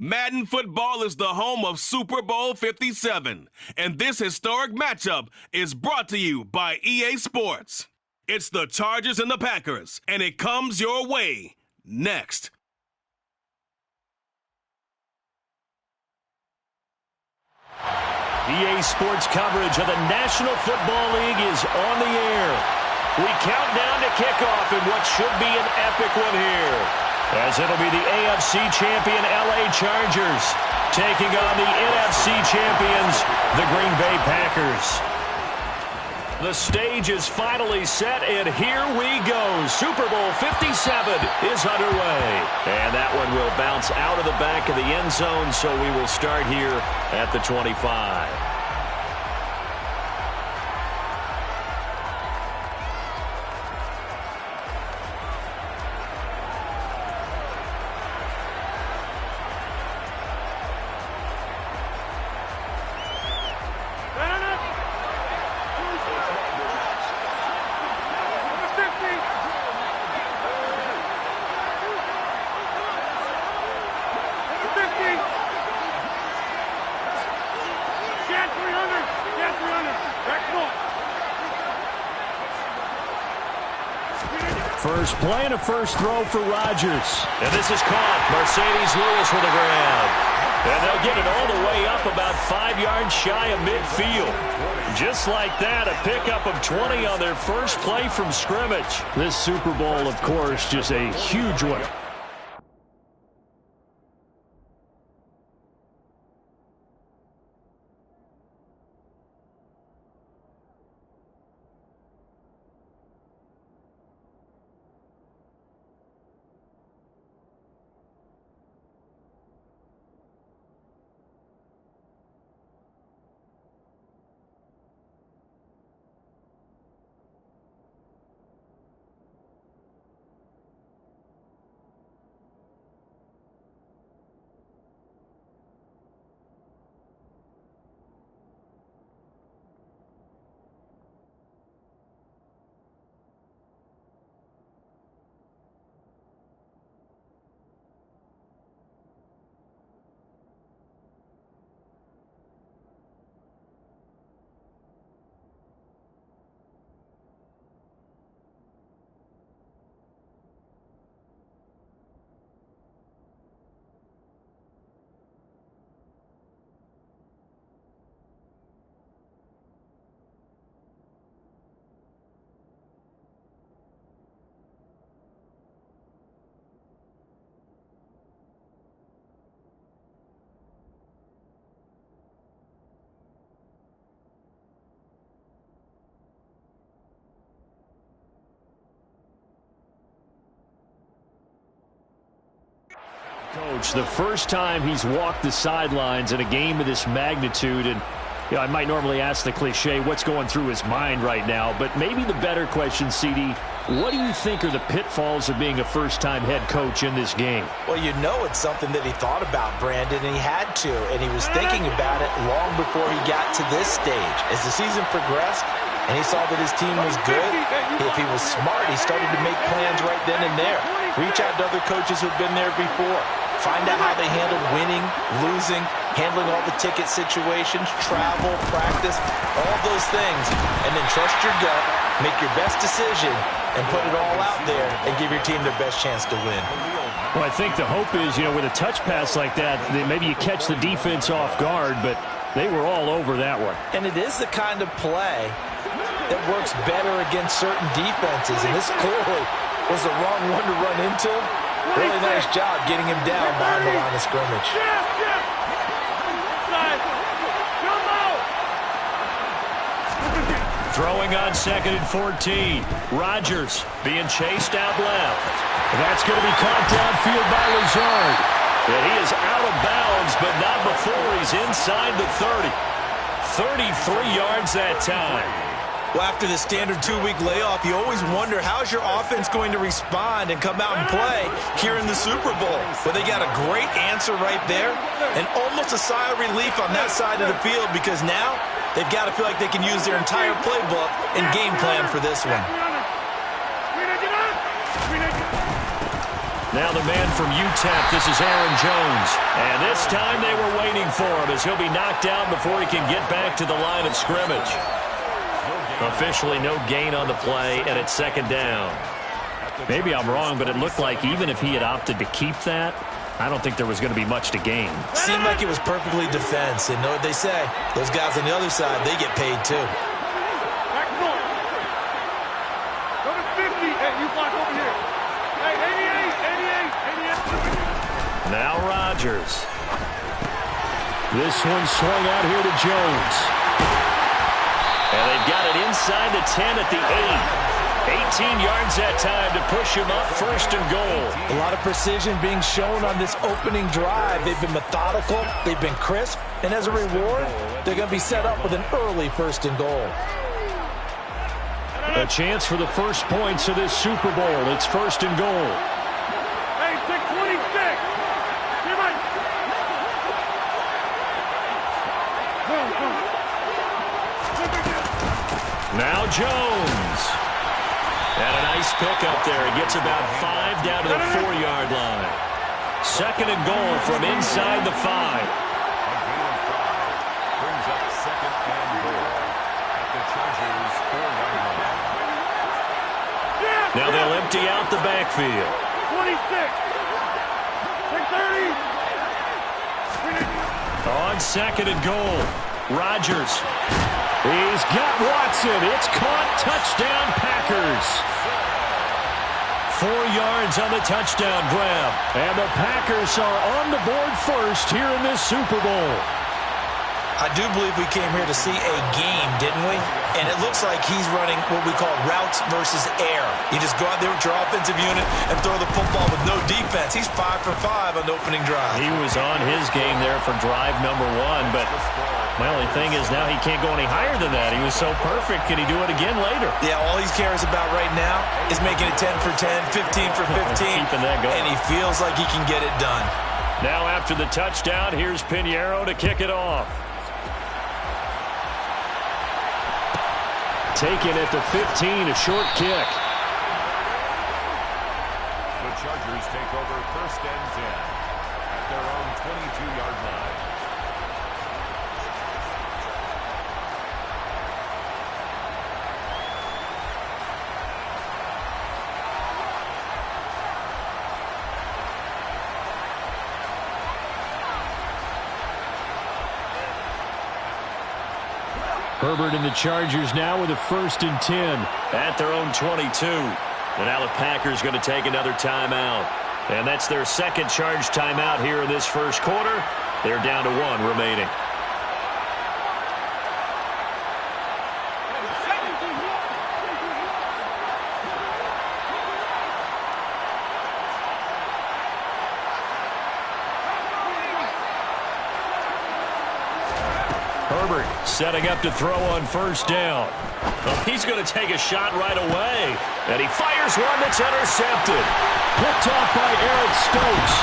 Madden Football is the home of Super Bowl 57, and this historic matchup is brought to you by EA Sports. It's the Chargers and the Packers, and it comes your way next. EA Sports coverage of the National Football League is on the air. We count down to kickoff in what should be an epic one here, as it'll be the AFC champion LA Chargers taking on the NFC champions, the Green Bay Packers. The stage is finally set, and here we go. Super Bowl 57 is underway. And that one will bounce out of the back of the end zone, so we will start here at the 25. First play and a first throw for Rodgers. And this is caught. Mercedes Lewis with a grab. And they'll get it all the way up about 5 yards shy of midfield. Just like that, a pickup of 20 on their first play from scrimmage. This Super Bowl, of course, just a huge one. Coach, the first time he's walked the sidelines in a game of this magnitude, and I might normally ask the cliche, what's going through his mind right now, but maybe the better question, CD, what do you think are the pitfalls of being a first-time head coach in this game? Well, you know it's something that he thought about, Brandon, and he had to, and he was thinking about it long before he got to this stage. As the season progressed, and he saw that his team was good, if he was smart, he started to make plans right then and there. Reach out to other coaches who've been there before. Find out how they handled winning, losing, handling all the ticket situations, travel, practice, all those things. And then trust your gut, make your best decision, and put it all out there and give your team their best chance to win. Well, I think the hope is, with a touch pass like that, maybe you catch the defense off guard, but they were all over that one. And it is the kind of play that works better against certain defenses, and this clearly was the wrong one to run into. Really nice job getting him down behind the line of scrimmage. Throwing on 2nd and 14. Rodgers being chased out left. That's going to be caught downfield by Lazard. And he is out of bounds, but not before he's inside the 30. 33 yards that time. Well, after the standard 2-week layoff, you always wonder, how's your offense going to respond and come out and play here in the Super Bowl? Well, they got a great answer right there, and almost a sigh of relief on that side of the field, because now they've got to feel like they can use their entire playbook and game plan for this one. Now the man from UTEP, this is Aaron Jones. And this time they were waiting for him as he'll be knocked down before he can get back to the line of scrimmage. Officially no gain on the play, and it's second down. Maybe I'm wrong, but it looked like even if he had opted to keep that, I don't think there was going to be much to gain. Seemed like it was perfectly defense, and know what they say. Those guys on the other side, they get paid too. Back north. Go to 50. Hey, you block over here. Hey, 88. Now Rodgers. This one swung out here to Jones. And they've got it inside the 10 at the 8. 18 yards that time to push him up, first and goal. A lot of precision being shown on this opening drive. They've been methodical, they've been crisp, and as a reward, they're going to be set up with an early first and goal. A chance for the first points of this Super Bowl. It's first and goal. Hey, 626. Get right. Now Jones. And a nice pick up there. He gets about 5 down to the 4-yard line. Second and goal from inside the 5. Brings up second and goal at the Chargers 4-yard line. Now they'll empty out the backfield. 26. 630. On second and goal, Rodgers. He's got Watson. It's caught. Touchdown, Packers. 4 yards on the touchdown grab. And the Packers are on the board first here in this Super Bowl. I do believe we came here to see a game, didn't we? And it looks like he's running what we call routes versus air. You just go out there with your offensive unit and throw the football with no defense. He's 5 for 5 on the opening drive. He was on his game there for drive number 1, but my only thing is now he can't go any higher than that. He was so perfect. Can he do it again later? Yeah, all he cares about right now is making it 10 for 10, 15 for 15. Keeping that going. And he feels like he can get it done. Now after the touchdown, here's Pinheiro to kick it off. Taken at the 15, a short kick. The Chargers take over first and 10 at their own 22-yard line. Herbert and the Chargers now with a first and 10 at their own 22. And now the Packers going to take another timeout. And that's their second charge timeout here in this first quarter. They're down to 1 remaining. Herbert setting up to throw on first down. Well, he's going to take a shot right away. And he fires one that's intercepted. Picked off by Eric Stokes.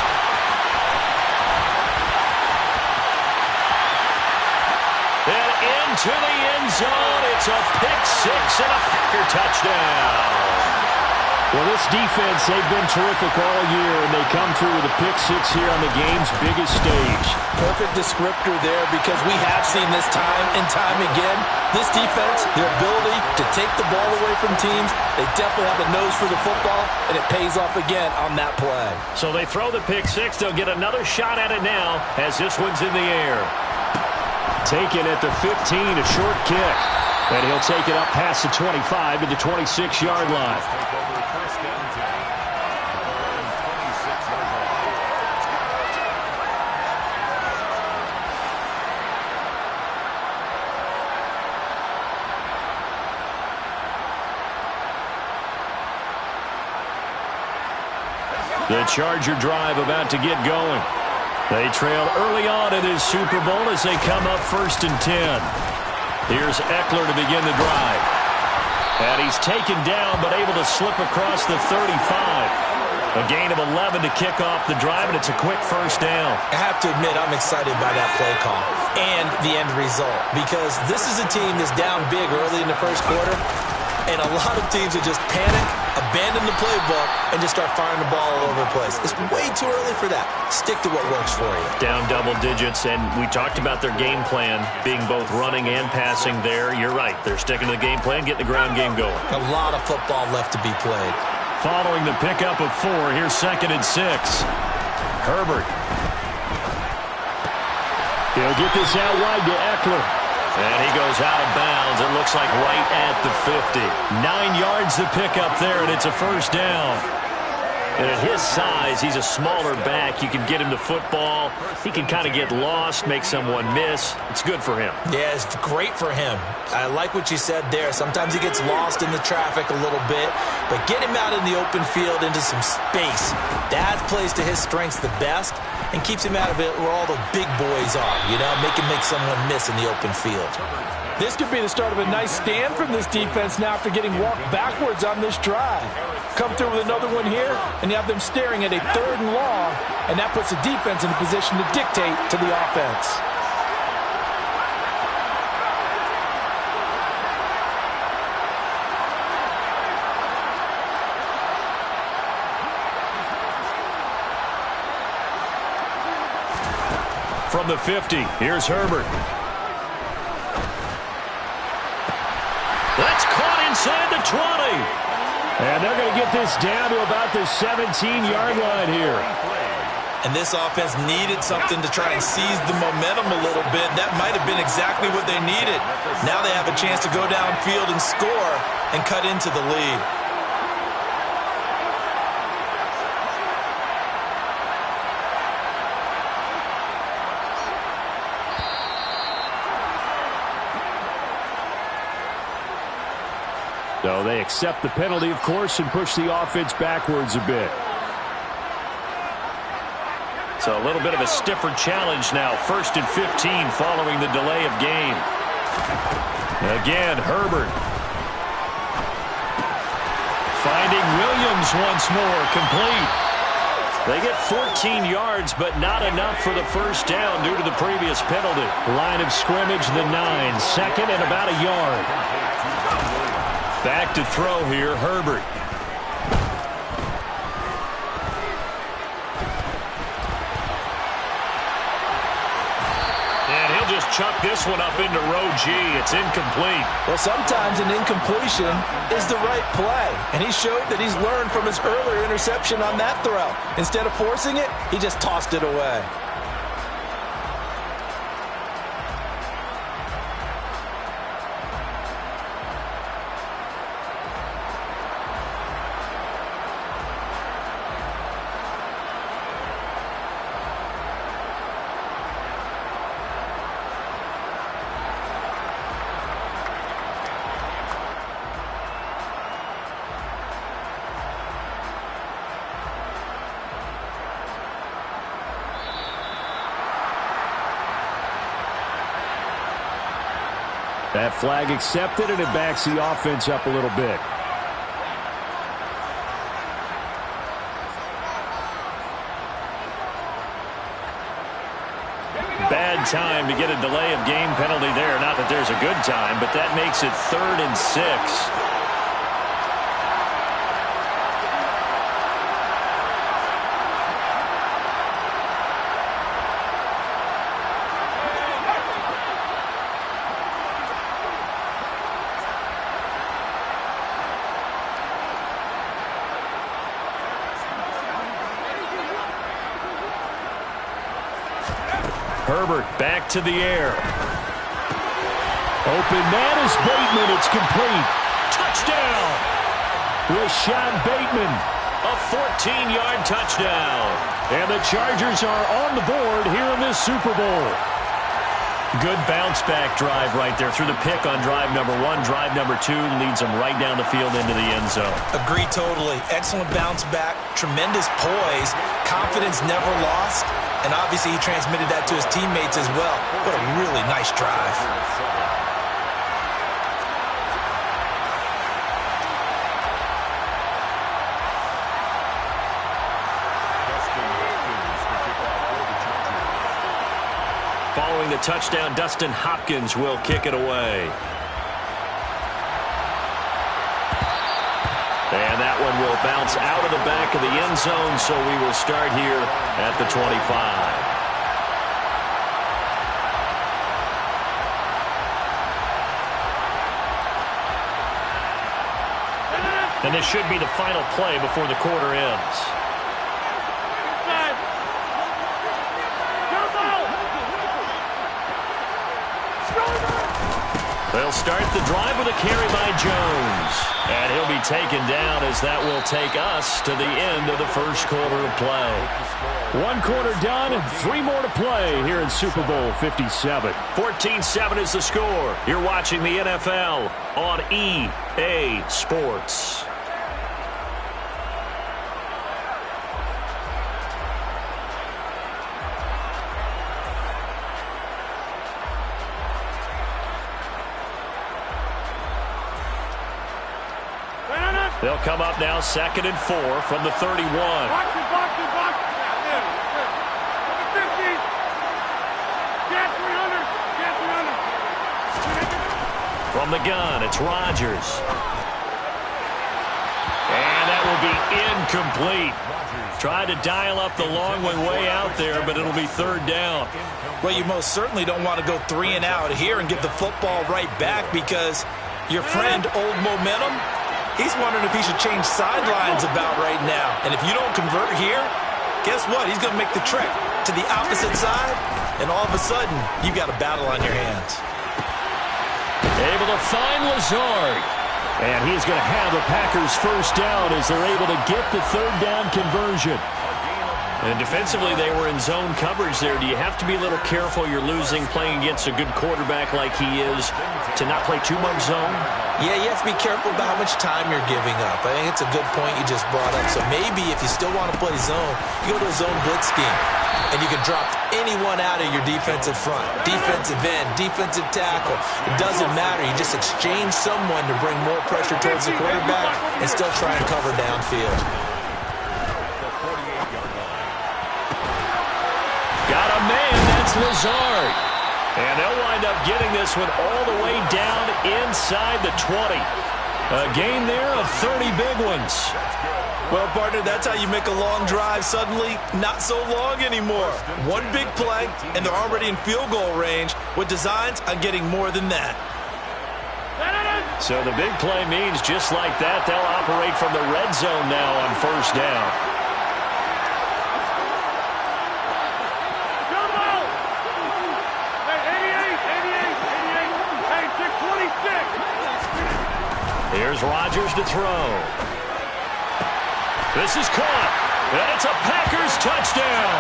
And into the end zone. It's a pick 6 and a Packer touchdown. Well, this defense, they've been terrific all year, and they come through with a pick 6 here on the game's biggest stage. Perfect descriptor there because we have seen this time and time again. This defense, their ability to take the ball away from teams, they definitely have a nose for the football, and it pays off again on that play. So they throw the pick 6. They'll get another shot at it now as this one's in the air. Taken at the 15, a short kick. And he'll take it up past the 25 to the 26-yard line. The Charger drive about to get going. They trail early on in this Super Bowl as they come up first and 10. Here's Eckler to begin the drive. And he's taken down but able to slip across the 35. A gain of 11 to kick off the drive, and it's a quick first down. I have to admit, I'm excited by that play call and the end result because this is a team that's down big early in the first quarter, and a lot of teams will just panic, abandon the playbook and just start firing the ball all over the place. It's way too early for that. Stick to what works for you. Down double digits, and we talked about their game plan being both running and passing there. You're right. They're sticking to the game plan, getting the ground game going. A lot of football left to be played. Following the pickup of 4, here's 2nd and 6. Herbert. He'll get this out wide to Eckler. And he goes out of bounds. It looks like right at the 50. 9 yards to pick up there, and it's a first down. And at his size, he's a smaller back. You can get him to football. He can kind of get lost, make someone miss. It's good for him. Yeah, it's great for him. I like what you said there. Sometimes he gets lost in the traffic a little bit, but get him out in the open field into some space. That plays to his strengths the best and keeps him out of it where all the big boys are, make him make someone miss in the open field. This could be the start of a nice stand from this defense now after getting walked backwards on this drive. Come through with another one here, and you have them staring at a 3rd and long, and that puts the defense in a position to dictate to the offense. From the 50, here's Herbert. That's caught inside the 20. And they're going to get this down to about the 17-yard line here. And this offense needed something to try and seize the momentum a little bit. That might have been exactly what they needed. Now they have a chance to go downfield and score and cut into the lead. So they accept the penalty, of course, and push the offense backwards a bit. So a little bit of a stiffer challenge now. 1st and 15 following the delay of game. Again, Herbert. Finding Williams once more, complete. They get 14 yards, but not enough for the first down due to the previous penalty. Line of scrimmage, the 9. 2nd and about a yard. Back to throw here, Herbert. And he'll just chuck this one up into row G. It's incomplete. Well, sometimes an incompletion is the right play. And he showed that he's learned from his earlier interception on that throw. Instead of forcing it, he just tossed it away. That flag accepted, and it backs the offense up a little bit. Bad time to get a delay of game penalty there. Not that there's a good time, but that makes it 3rd and 6. Herbert back to the air. Open man is Bateman. It's complete. Touchdown. Rashad Bateman. A 14-yard touchdown. And the Chargers are on the board here in this Super Bowl. Good bounce-back drive right there through the pick on drive number 1. Drive number 2 leads them right down the field into the end zone. Agree totally. Excellent bounce-back, tremendous poise, confidence never lost, and obviously he transmitted that to his teammates as well. What a really nice drive. Following the touchdown, Dustin Hopkins will kick it away. And that one will It's out of the back of the end zone, so we will start here at the 25. And this should be the final play before the quarter ends. They'll start the drive with a carry by Jones. And he'll be taken down as that will take us to the end of the first quarter of play. One quarter done, 3 more to play here in Super Bowl 57. 14-7 is the score. You're watching the NFL on EA Sports. They'll come up now 2nd and 4 from the 31. Box. Good. 50. Get 300. From the gun, it's Rodgers. And that will be incomplete. Tried to dial up the long one way out there, but it'll be 3rd down. Well, you most certainly don't want to go 3 and out here and get the football right back because your friend, Old Momentum, he's wondering if he should change sidelines about right now. And if you don't convert here, guess what? He's going to make the trek to the opposite side, and all of a sudden, you've got a battle on your hands. Able to find Lazard. And he's going to have the Packers first down as they're able to get the 3rd down conversion. And defensively, they were in zone coverage there. Do you have to be a little careful? You're losing playing against a good quarterback like he is to not play too much zone? Yeah, you have to be careful about how much time you're giving up. I think it's a good point you just brought up. So maybe if you still want to play zone, you go to a zone blitz scheme. And you can drop anyone out of your defensive front. Defensive end, defensive tackle. It doesn't matter. You just exchange someone to bring more pressure towards the quarterback and still try and cover downfield. Got a man, that's Lazard. And they'll wind up getting this one all the way down inside the 20. A gain there of 30 big ones. Well, partner, that's how you make a long drive suddenly not so long anymore. One big play, and they're already in field goal range with designs on getting more than that. So the big play means just like that, they'll operate from the red zone now on 1st down. Here's Rodgers to throw. This is caught. And it's a Packers touchdown.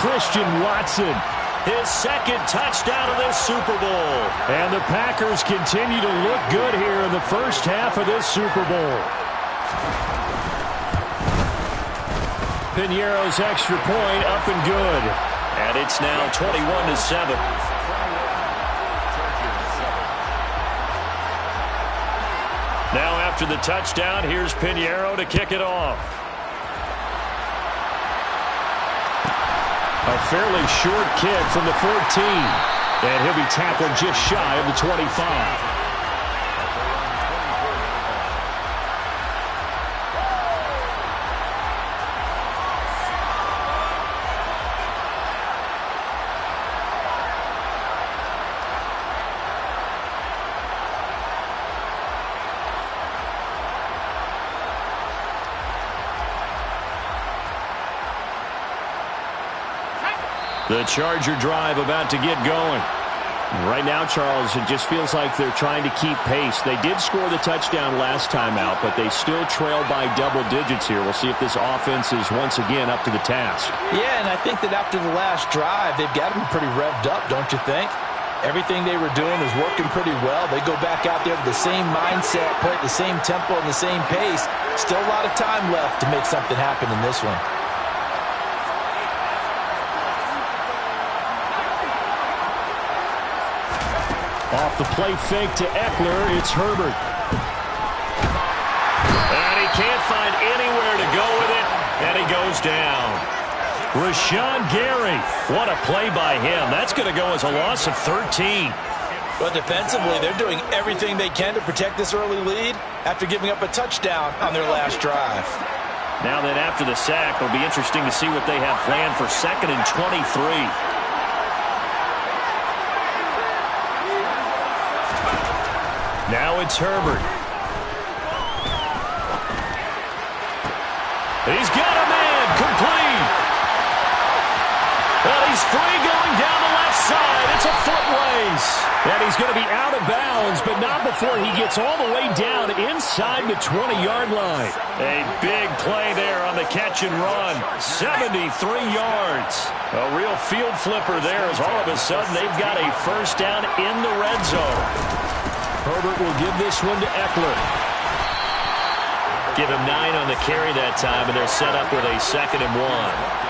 Christian Watson. His 2nd touchdown of this Super Bowl. And the Packers continue to look good here in the first half of this Super Bowl. Piñeiro's extra point up and good. And it's now 21-7. Now after the touchdown, here's Piñeiro to kick it off. A fairly short kick from the 14. And he'll be tackled just shy of the 25. The Charger drive about to get going. Right now, Charles, it just feels like they're trying to keep pace. They did score the touchdown last time out, but they still trail by double digits here. We'll see if this offense is once again up to the task. Yeah, and I think that after the last drive, they've got to be pretty revved up, don't you think? Everything they were doing was working pretty well. They go back out there with the same mindset, play at the same tempo and the same pace. Still a lot of time left to make something happen in this one. Off the play fake to Eckler, it's Herbert. And he can't find anywhere to go with it, and he goes down. Rashawn Gary. What a play by him. That's going to go as a loss of 13. Well, defensively, they're doing everything they can to protect this early lead after giving up a touchdown on their last drive. Now then, after the sack, it'll be interesting to see what they have planned for 2nd and 23. Now it's Herbert. He's got a man, complete. Well, he's free going down the left side. It's a foot race. And he's going to be out of bounds, but not before he gets all the way down inside the 20-yard line. A big play there on the catch and run. 73 yards. A real field flipper there as all of a sudden they've got a first down in the red zone. Herbert will give this one to Eckler. Give him 9 on the carry that time, and they're set up with a 2nd and 1.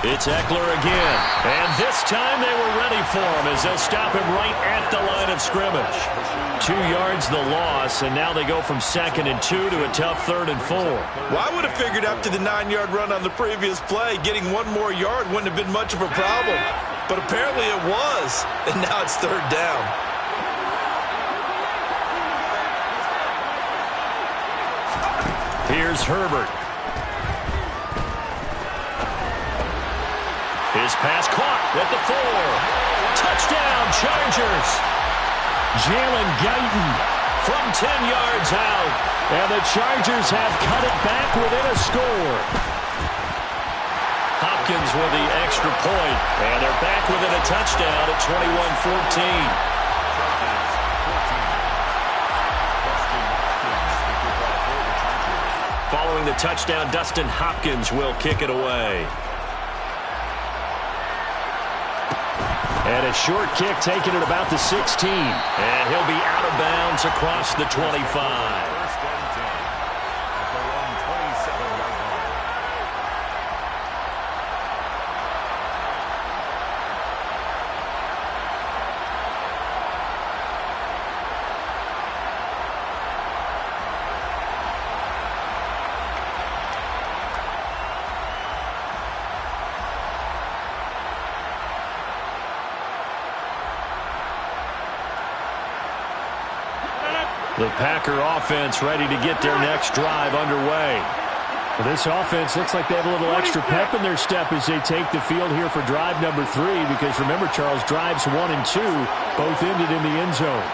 It's Eckler again. And this time they were ready for him as they'll stop him right at the line of scrimmage. 2 yards the loss, and now they go from 2nd and 2 to a tough 3rd and 4. Well, I would have figured after the 9-yard run on the previous play, getting 1 more yard wouldn't have been much of a problem. But apparently it was, and now it's 3rd down. Here's Herbert. His pass caught at the 4. Touchdown, Chargers. Jalen Guyton from 10 yards out. And the Chargers have cut it back within a score. Hopkins with the extra point. And they're back within a touchdown at 21-14. Following the touchdown, Dustin Hopkins will kick it away. And a short kick taken at about the 16. And he'll be out of bounds across the 25. First and 10 at their own 27-yard line. The Packer offense ready to get their next drive underway. Well, this offense looks like they have a little extra pep in their step as they take the field here for drive number 3, because remember, Charles, drives 1 and 2 both ended in the end zone.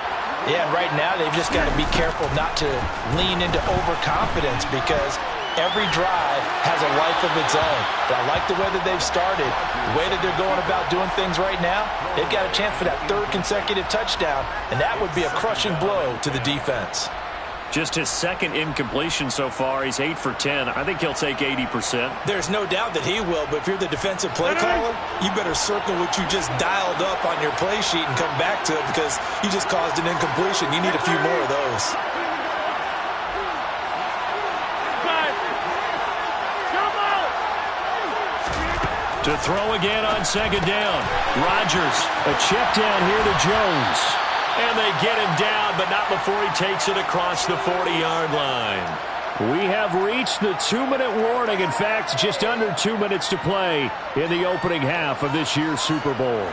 Yeah, and right now they've just got to be careful not to lean into overconfidence, because every drive has a life of its own. But I like the way that they've started, the way that they're going about doing things right now. They've got a chance for that 3rd consecutive touchdown, and that would be a crushing blow to the defense. Just his 2nd incompletion so far. He's 8 for 10. I think he'll take 80%. There's no doubt that he will, but if you're the defensive play caller, you better circle what you just dialed up on your play sheet and come back to it, because you just caused an incompletion. You need a few more of those. To throw again on 2nd down. Rodgers, a check down here to Jones. And they get him down, but not before he takes it across the 40-yard line. We have reached the 2-minute warning. In fact, just under 2 minutes to play in the opening half of this year's Super Bowl.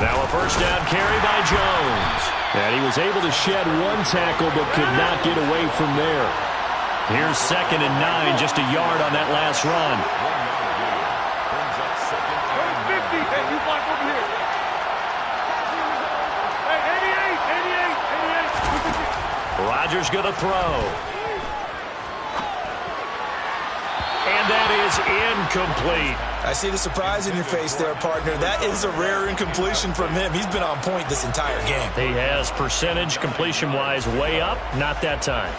Now a first down carry by Jones. And he was able to shed 1 tackle but could not get away from there. Here's 2nd and 9, just a yard on that last run. 1 yard gain brings up 2nd and 50. Hey, you block over here. Hey, 88. Rodgers going to throw. And that is incomplete. I see the surprise in your face there, partner. That is a rare incompletion from him. He's been on point this entire game. He has percentage completion-wise way up, not that time.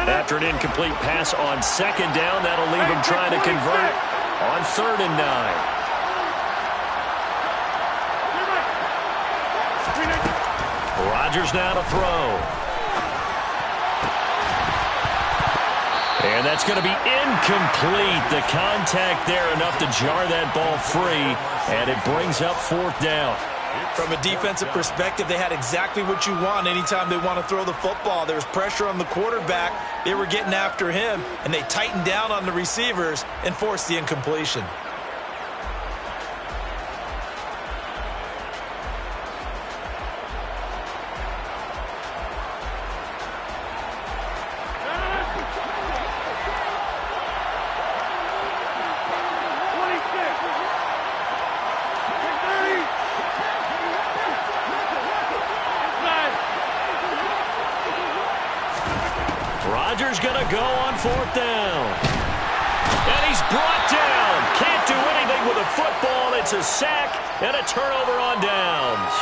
After an incomplete pass on 2nd down, that'll leave him trying to convert on 3rd and 9. Rodgers now to throw. And that's going to be incomplete. The contact there enough to jar that ball free, and it brings up fourth down. From a defensive perspective, they had exactly what you want anytime they want to throw the football. There was pressure on the quarterback. They were getting after him, and they tightened down on the receivers and forced the incompletion. Rodgers going to go on fourth down. And he's brought down. Can't do anything with a football. It's a sack and a turnover on downs.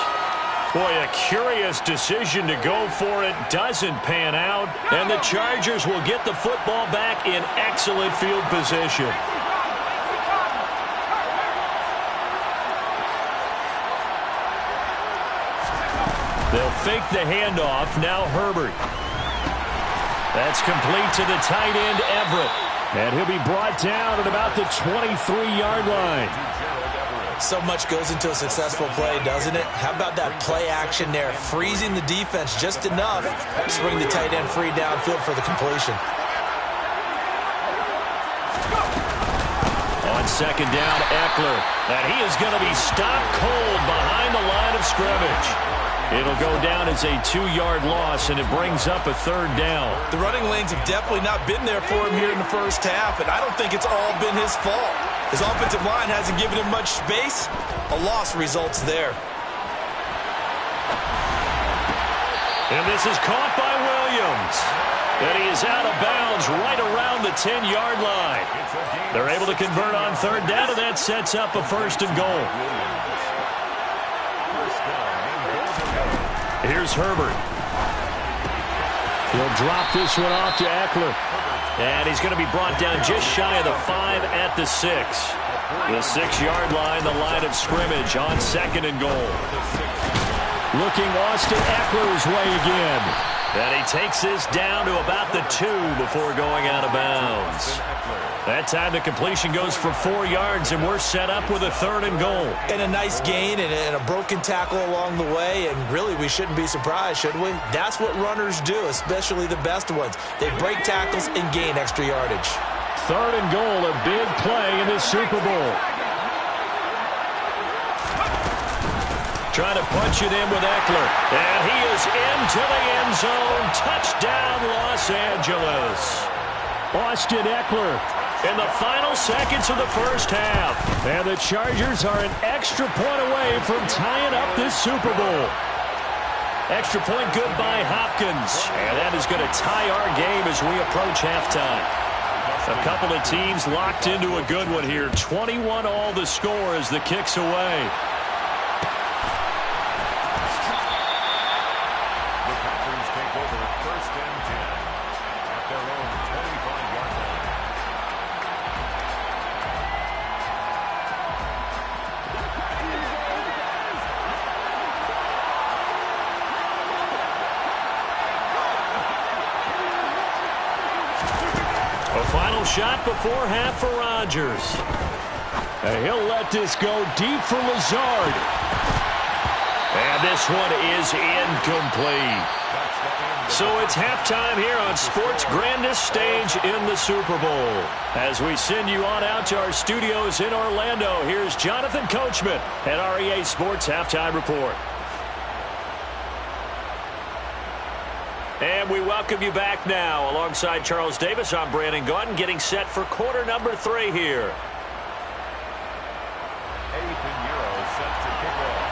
Boy, a curious decision to go for it. Doesn't pan out. And the Chargers will get the football back in excellent field position. They'll fake the handoff. Now Herbert. That's complete to the tight end, Everett. And he'll be brought down at about the 23-yard line. So much goes into a successful play, doesn't it? How about that play action there? Freezing the defense just enough to bring the tight end free downfield for the completion. On second down, Eckler. And he is going to be stopped cold behind the line of scrimmage. It'll go down as a 2-yard loss, and it brings up a third down. The running lanes have definitely not been there for him here in the first half, and I don't think it's all been his fault. His offensive line hasn't given him much space. A loss results there. And this is caught by Williams. And he is out of bounds right around the 10-yard line. They're able to convert on third down, and that sets up a first and goal. Here's Herbert. He'll drop this one off to Eckler. And he's going to be brought down just shy of the 5 at the 6. The 6-yard line, the line of scrimmage on second and goal. Looking Austin Eckler's way again. And he takes this down to about the 2 before going out of bounds. That time the completion goes for 4 yards, and we're set up with a third and goal. And a nice gain and a broken tackle along the way, and really we shouldn't be surprised, should we? That's what runners do, especially the best ones. They break tackles and gain extra yardage. Third and goal, a big play in this Super Bowl. Trying to punch it in with Eckler. And he is into the end zone. Touchdown, Los Angeles. Austin Eckler in the final seconds of the first half. And the Chargers are an extra point away from tying up this Super Bowl. Extra point good by Hopkins. And that is going to tie our game as we approach halftime. A couple of teams locked into a good one here. 21 all the score as the kick's away. Final shot before half for Rodgers. And he'll let this go deep for Lazard. And this one is incomplete. So it's halftime here on sports' grandest stage in the Super Bowl. As we send you on out to our studios in Orlando, here's Jonathan Coachman at REA Sports Halftime Report. And we welcome you back now. Alongside Charles Davis, I'm Brandon Gaudin, getting set for quarter number 3 here. Ethan Euro set to kick off.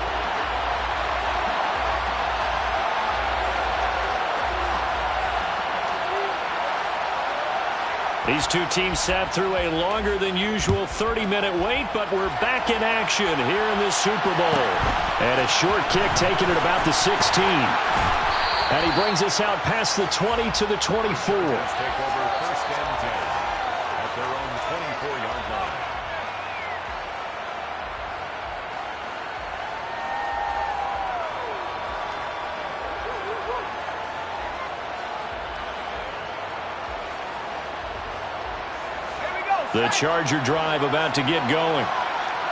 These two teams sat through a longer than usual 30-minute wait, but we're back in action here in this Super Bowl. And a short kick taken at about the 16. And he brings us out past the 20 to the 24. Take over first and 10 at their own 24-yard line. The Charger drive about to get going.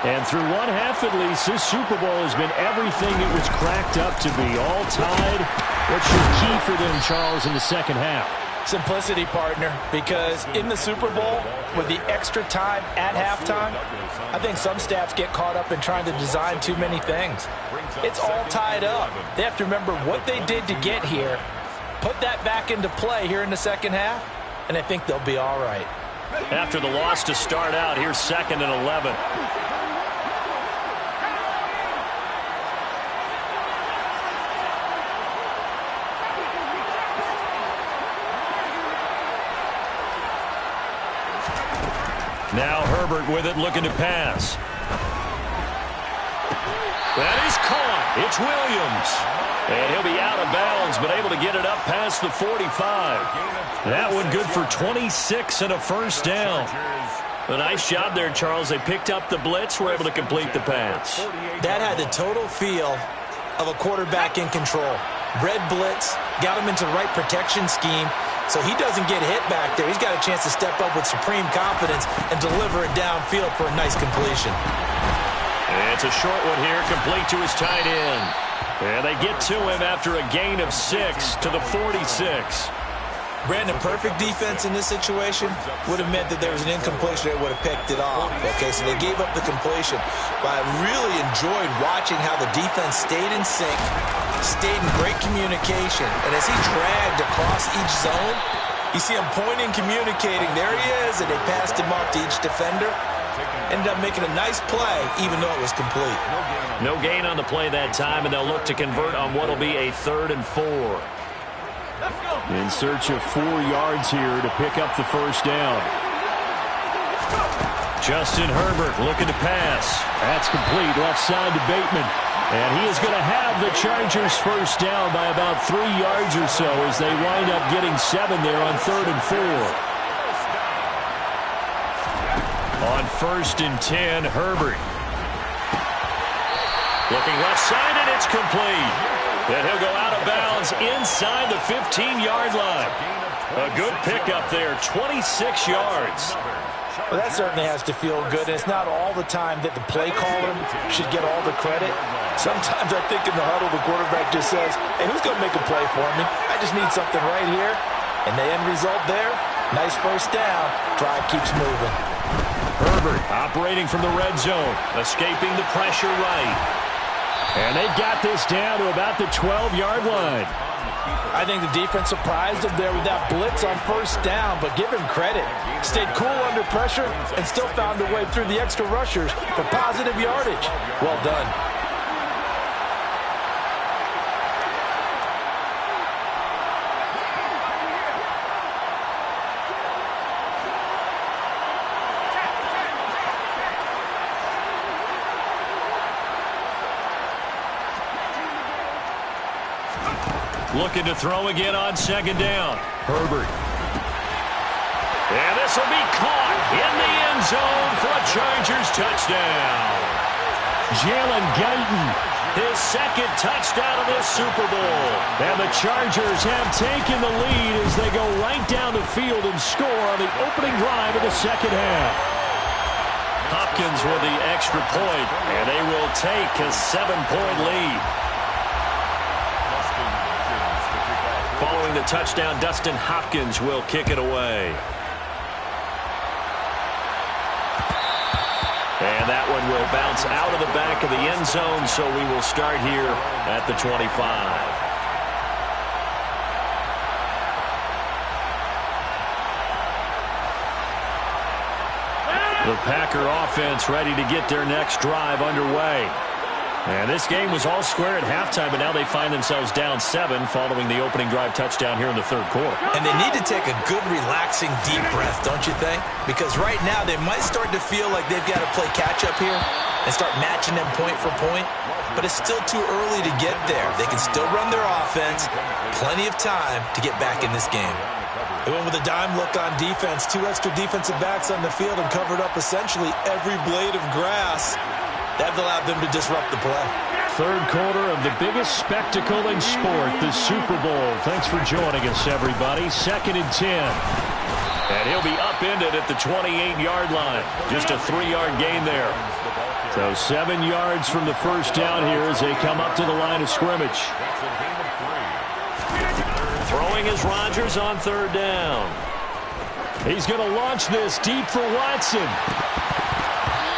And through one half at least, this Super Bowl has been everything it was cracked up to be. All tied. What's your key for them, Charles, in the second half? Simplicity, partner, because in the Super Bowl, with the extra time at halftime, I think some staffs get caught up in trying to design too many things. It's all tied up. They have to remember what they did to get here, put that back into play here in the second half, and I think they'll be all right. After the loss to start out, here's 2nd and 11. Now Herbert with it, looking to pass. That is caught. It's Williams. And he'll be out of bounds, but able to get it up past the 45. That one good for 26 and a first down. A nice job there, Charles. They picked up the blitz, were able to complete the pass. That had the total feel of a quarterback in control. Red blitz, got him into the right protection scheme, so he doesn't get hit back there. He's got a chance to step up with supreme confidence and deliver it downfield for a nice completion. It's a short one here, complete to his tight end. And they get to him after a gain of 6 to the 46. Brandon, perfect defense in this situation would have meant that there was an incompletion that would have picked it off. Okay, so they gave up the completion. But I really enjoyed watching how the defense stayed in sync, stayed in great communication. And as he dragged across each zone, you see him pointing, communicating. There he is, and they passed him off to each defender. Ended up making a nice play, even though it was complete. No gain on the play that time, and they'll look to convert on what will be a 3rd and 4. In search of 4 yards here to pick up the first down. Justin Herbert looking to pass. That's complete, left side to Bateman. And he is going to have the Chargers first down by about 3 yards or so as they wind up getting 7 there on 3rd and 4. On 1st and 10, Herbert. Looking left side, and it's complete. And he'll go out of bounds inside the 15-yard line. A good pickup there, 26 yards. Well, that certainly has to feel good. And it's not all the time that the play caller should get all the credit. Sometimes I think in the huddle, the quarterback just says, hey, who's going to make a play for me? I just need something right here. And the end result there, nice first down. Drive keeps moving. Herbert operating from the red zone, escaping the pressure right. And they've got this down to about the 12-yard line. I think the defense surprised him there with that blitz on first down, but give him credit. Stayed cool under pressure and still found a way through the extra rushers for positive yardage. Well done. Looking to throw again on 2nd down. Herbert. And this will be caught in the end zone for a Chargers touchdown. Jalen Guyton, his 2nd touchdown of this Super Bowl. And the Chargers have taken the lead as they go right down the field and score on the opening drive of the second half. Hopkins with the extra point, and they will take a 7-point lead. Following the touchdown, Dustin Hopkins will kick it away. And that one will bounce out of the back of the end zone, so we will start here at the 25. The Packer offense ready to get their next drive underway. And this game was all square at halftime, but now they find themselves down 7 following the opening drive touchdown here in the 3rd quarter. And they need to take a good, relaxing, deep breath, don't you think? Because right now they might start to feel like they've got to play catch-up here and start matching them point for point. But it's still too early to get there. They can still run their offense. Plenty of time to get back in this game. They went with a dime look on defense. 2 extra defensive backs on the field and covered up essentially every blade of grass. That allowed them to disrupt the play. 3rd quarter of the biggest spectacle in sport, the Super Bowl. Thanks for joining us, everybody. 2nd and 10. And he'll be upended at the 28-yard line. Just a 3-yard gain there. So 7 yards from the first down here as they come up to the line of scrimmage. Throwing is Rodgers on third down. He's going to launch this deep for Watson.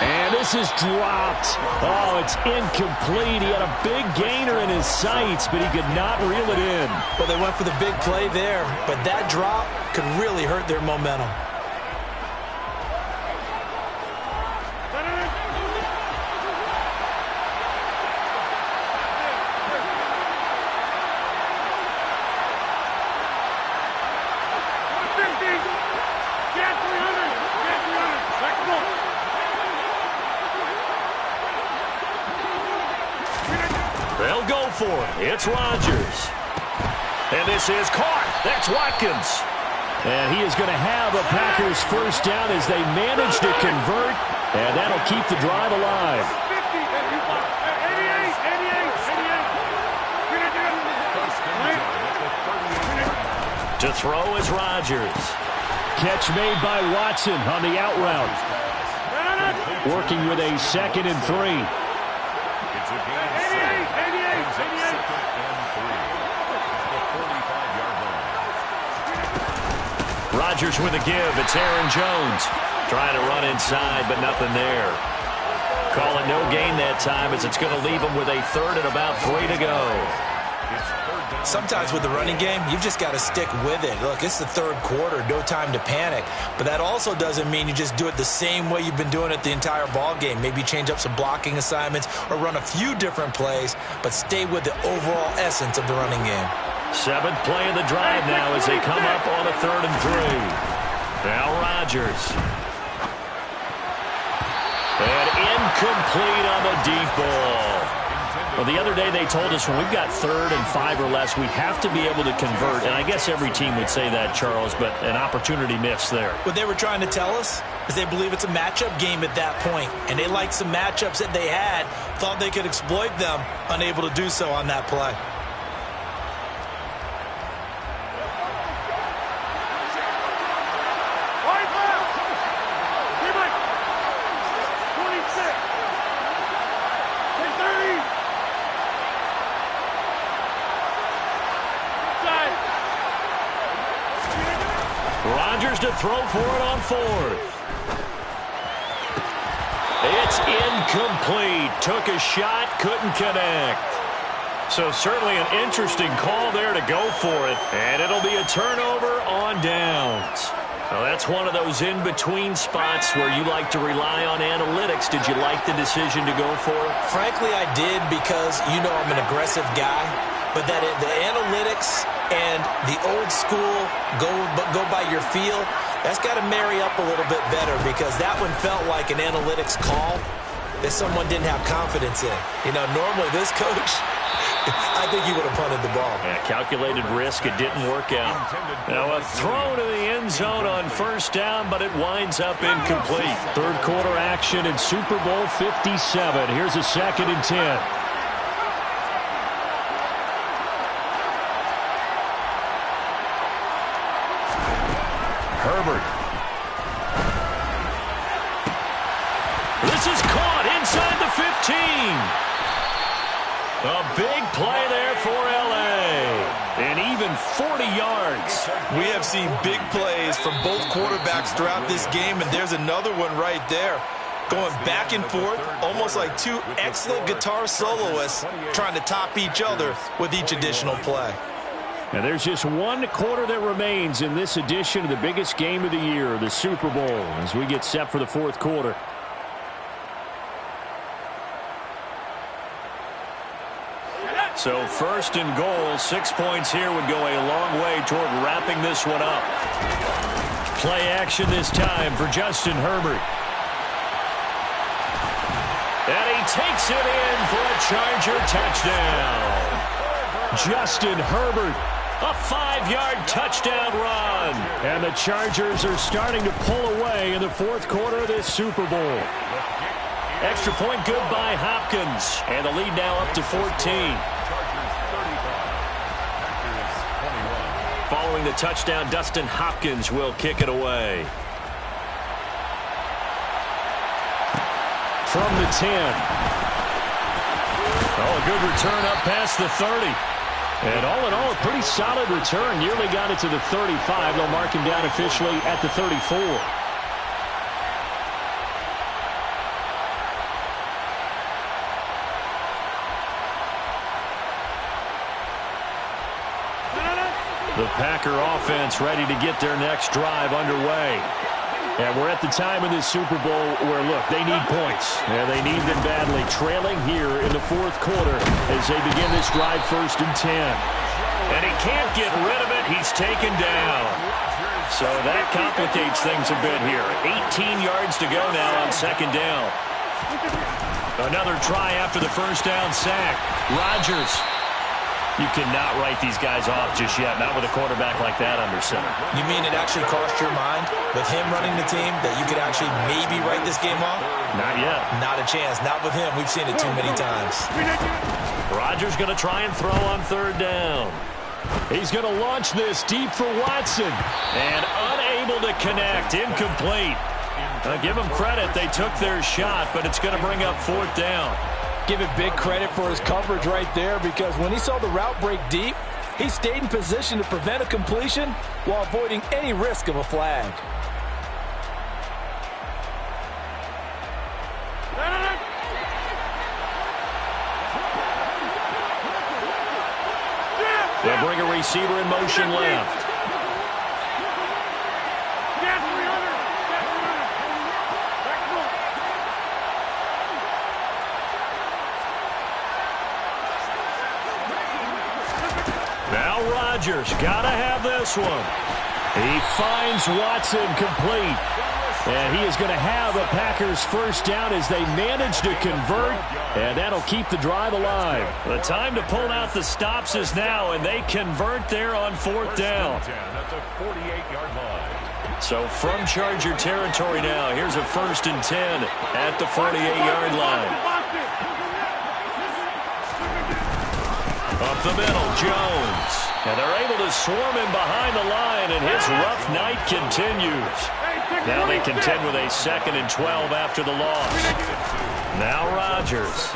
And this is dropped. Oh, it's incomplete. He had a big gainer in his sights, but he could not reel it in. Well, they went for the big play there, but that drop could really hurt their momentum. They'll go for it. It's Rodgers. And this is caught. That's Watkins. And he is going to have a Packers first down as they manage to convert. And that'll keep the drive alive. To throw is Rodgers. Catch made by Watson on the out route. Working with a 2nd and 3. It's a gain of 7. Brings up 2nd and 3. The 45-yard line. Rodgers with a give. It's Aaron Jones. Trying to run inside, but nothing there. Call it no gain that time as it's going to leave him with a 3rd and about 3 to go. Sometimes with the running game, you've just got to stick with it. Look, it's the 3rd quarter, no time to panic. But that also doesn't mean you just do it the same way you've been doing it the entire ball game. Maybe change up some blocking assignments or run a few different plays, but stay with the overall essence of the running game. 7th play of the drive now as they come up on a 3rd and 3. Now Rodgers. And incomplete on the deep ball. Well, the other day they told us when we've got 3rd and 5 or less, we have to be able to convert. And I guess every team would say that, Charles, but an opportunity missed there. What they were trying to tell us is they believe it's a matchup game at that point. And they liked some matchups that they had, thought they could exploit them, unable to do so on that play. Rodgers to throw for it on 4th. It's incomplete. Took a shot, couldn't connect. So certainly an interesting call there to go for it. And it'll be a turnover on downs. Well, that's one of those in-between spots where you like to rely on analytics. Did you like the decision to go for it? Frankly, I did because, you know, I'm an aggressive guy. But that the analytics and the old school go by your feel, that's got to marry up a little bit better because that one felt like an analytics call that someone didn't have confidence in. You know, normally this coach, I think he would have punted the ball. Yeah, calculated risk. It didn't work out. Now a throw to the end zone on first down, but it winds up incomplete. 3rd quarter action in Super Bowl 57. Here's a 2nd and 10. Herbert. This is caught inside the 15. A big play there for L.A. And even 40 yards. We have seen big plays from both quarterbacks throughout this game, and there's another one right there. Going back and forth, almost like 2 excellent guitar soloists trying to top each other with each additional play. And there's just 1 quarter that remains in this edition of the biggest game of the year, the Super Bowl, as we get set for the 4th quarter. So 1st and goal, 6 points here would go a long way toward wrapping this one up. Play action this time for Justin Herbert. And he takes it in for a Charger touchdown. Justin Herbert, a 5-yard touchdown run. And the Chargers are starting to pull away in the 4th quarter of this Super Bowl. Extra point good by Hopkins. And the lead now up to 14. Following the touchdown, Dustin Hopkins will kick it away. From the 10. Oh, a good return up past the 30. And all in all, a pretty solid return. Nearly got it to the 35. They'll mark him down officially at the 34. The Packer offense ready to get their next drive underway. And we're at the time in this Super Bowl where, look, they need points. And they need them badly. Trailing here in the fourth quarter as they begin this drive 1st and 10. And he can't get rid of it. He's taken down. So that complicates things a bit here. 18 yards to go now on 2nd down. Another try after the 1st down sack. Rodgers. You cannot write these guys off just yet, not with a quarterback like that under center. You mean it actually crossed your mind with him running the team that you could actually maybe write this game off? Not yet. Not a chance. Not with him. We've seen it too many times. Rodgers going to try and throw on 3rd down. He's going to launch this deep for Watson. And unable to connect. Incomplete. Give him credit. They took their shot, but it's going to bring up 4th down. Give it big credit for his coverage right there, because when he saw the route break deep, he stayed in position to prevent a completion while avoiding any risk of a flag. They'll bring a receiver in motion left. Now Rodgers got to have this one. He finds Watson complete. And he is going to have a Packers 1st down as they manage to convert. And that'll keep the drive alive. The time to pull out the stops is now, and they convert there on 4th down. That's a 48-yard line. So from Charger territory now, here's a 1st and 10 at the 48-yard line. Up the middle, Jones. And they're able to swarm him behind the line, and his rough night continues. Now they contend with a 2nd and 12 after the loss. Now Rodgers.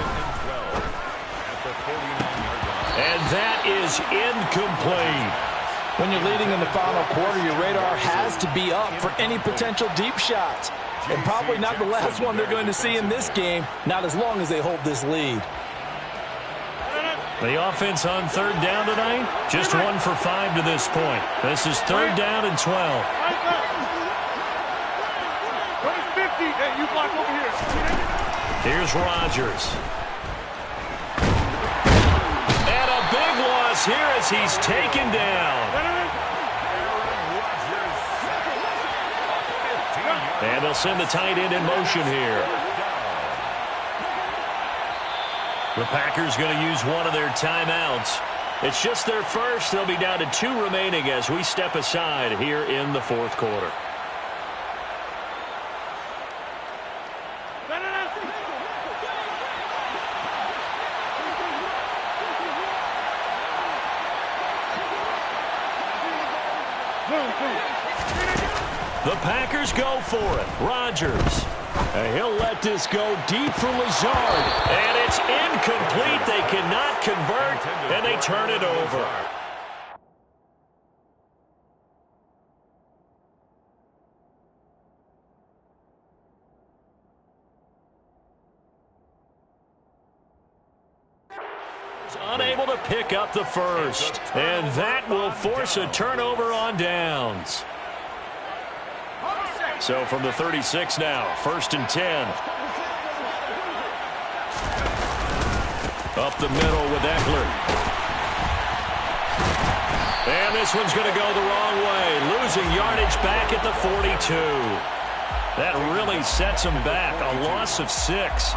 And that is incomplete. When you're leading in the final quarter, your radar has to be up for any potential deep shots. And probably not the last one they're going to see in this game, not as long as they hold this lead. The offense on 3rd down tonight, just 1 for 5 to this point. This is 3rd down and 12. Hey, you block over here. Here's Rodgers. And a big loss here as he's taken down. And they'll send the tight end in motion here. The Packers going to use one of their timeouts. It's just their first. They'll be down to 2 remaining as we step aside here in the 4th quarter. The Packers go for it. Rodgers. And he'll let this go deep for Lazard. And it's incomplete. They cannot convert, and they turn it over. Unable to pick up the first. And that will force a turnover on downs. So from the 36 now, 1st and 10. Up the middle with Eckler. And this one's going to go the wrong way. Losing yardage back at the 42. That really sets him back. A loss of 6.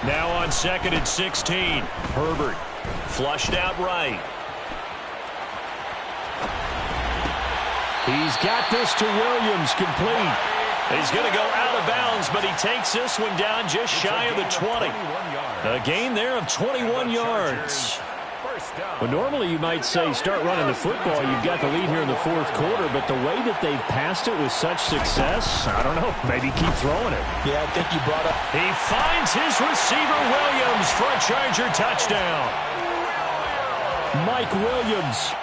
Now on 2nd and 16. Herbert flushed out right. He's got this to Williams, complete. He's going to go out of bounds, but he takes this one down just shy of the 20. A gain there of 21 yards. Well, normally you might say start running the football. You've got the lead here in the fourth quarter, but the way that they've passed it with such success, I don't know, maybe keep throwing it. Yeah, I think you brought up. He finds his receiver, Williams, for a Charger touchdown. Mike Williams